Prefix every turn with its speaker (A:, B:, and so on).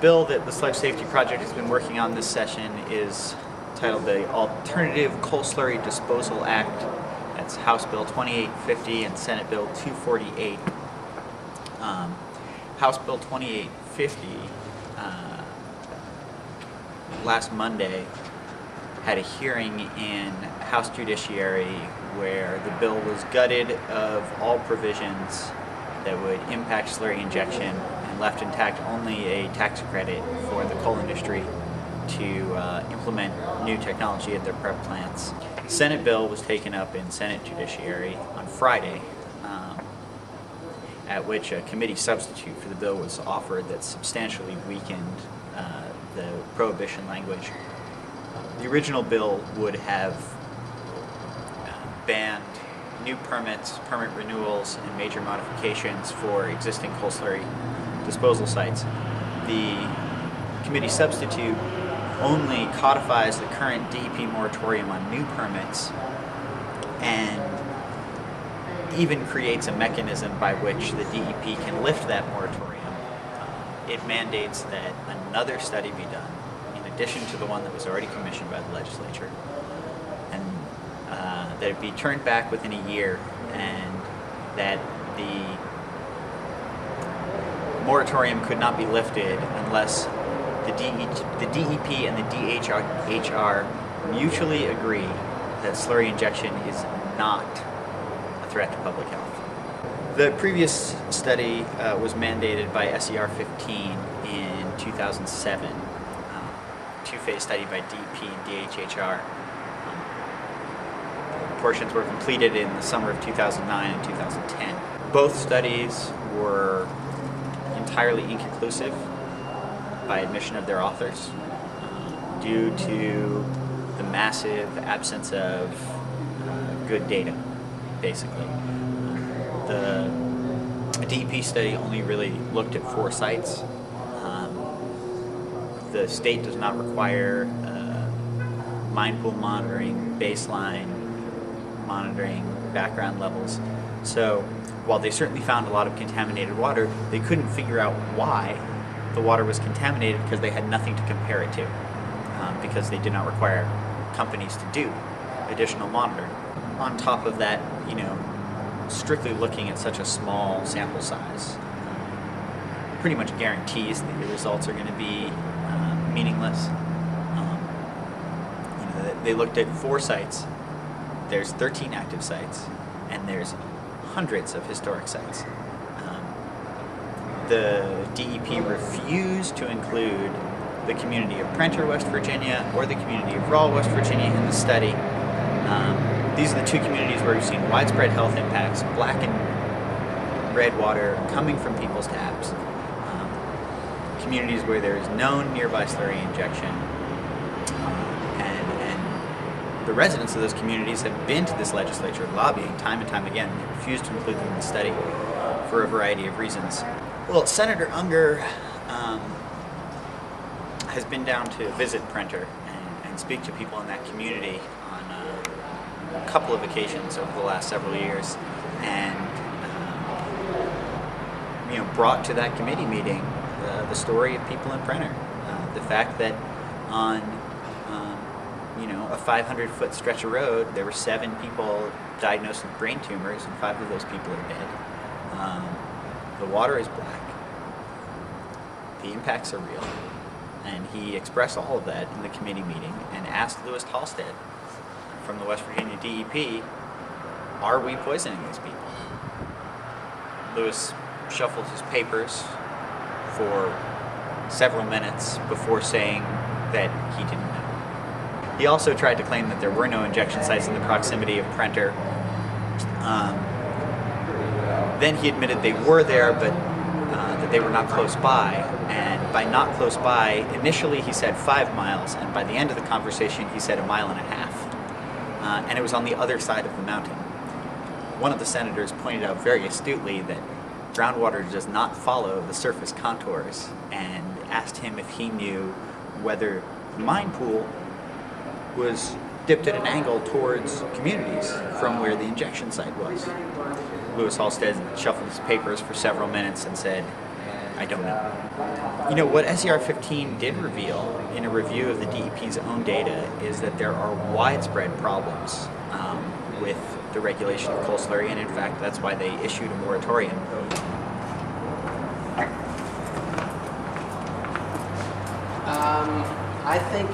A: bill that the Sludge Safety Project has been working on this session is titled the Alternative Coal Slurry Disposal Act. That's House Bill 2850 and Senate Bill 248. House Bill 2850 last Monday had a hearing in House Judiciary where the bill was gutted of all provisions that would impact slurry injection and left intact only a tax credit for the coal industry to implement new technology at their prep plants. The Senate bill was taken up in Senate Judiciary on Friday, at which a committee substitute for the bill was offered that substantially weakened the prohibition language. The original bill would have banned new permits, permit renewals, and major modifications for existing coal slurry disposal sites. The committee substitute only codifies the current DEP moratorium on new permits and even creates a mechanism by which the DEP can lift that moratorium. It mandates that another study be done in addition to the one that was already commissioned by the legislature, and that it be turned back within a year, and that the moratorium could not be lifted unless the DEP and the DHR mutually agree that slurry injection is not a threat to public health. The previous study was mandated by SER 15 in 2007, two-phase study by DEP and DHR. Portions were completed in the summer of 2009 and 2010. Both studies were entirely inconclusive by admission of their authors due to the massive absence of good data, basically. The DEP study only really looked at 4 sites. The state does not require mine pool monitoring, baseline monitoring, background levels. So while they certainly found a lot of contaminated water, they couldn't figure out why the water was contaminated because they had nothing to compare it to, because they did not require companies to do additional monitoring. On top of that, strictly looking at such a small sample size pretty much guarantees that your results are going to be meaningless. They looked at 4 sites. There's 13 active sites, and there's hundreds of historic sites. The DEP refused to include the community of Prenter, West Virginia, or the community of Rawl, West Virginia in the study. These are the 2 communities where we've seen widespread health impacts, black and red water coming from people's taps. Communities where there is known nearby slurry injection. And the residents of those communities have been to this legislature lobbying time and time again. They refused to include them in the study for a variety of reasons. Well, Senator Unger has been down to visit Prenter and speak to people in that community on a couple of occasions over the last several years, and brought to that committee meeting the story of people in Prenter. The fact that on a 500-foot stretch of road, there were 7 people diagnosed with brain tumors, and 5 of those people are dead. The water is black. The impacts are real. And he expressed all of that in the committee meeting and asked Louis Halstead from the West Virginia DEP, are we poisoning these people? Louis shuffled his papers for several minutes before saying that he didn't know. He also tried to claim that there were no injection sites in the proximity of Prenter. Then he admitted they were there, but that they were not close by. And by not close by, initially he said 5 miles, and by the end of the conversation he said 1.5 miles. And it was on the other side of the mountain. One of the senators pointed out very astutely that groundwater does not follow the surface contours, and asked him if he knew whether the mine pool was dipped at an angle towards communities from where the injection site was. Louis Halstead shuffled his papers for several minutes and said, I don't know. You know, what SCR 15 did reveal in a review of the DEP's own data is that there are widespread problems with the regulation of coal slurry, and in fact, that's why they issued a moratorium.
B: I think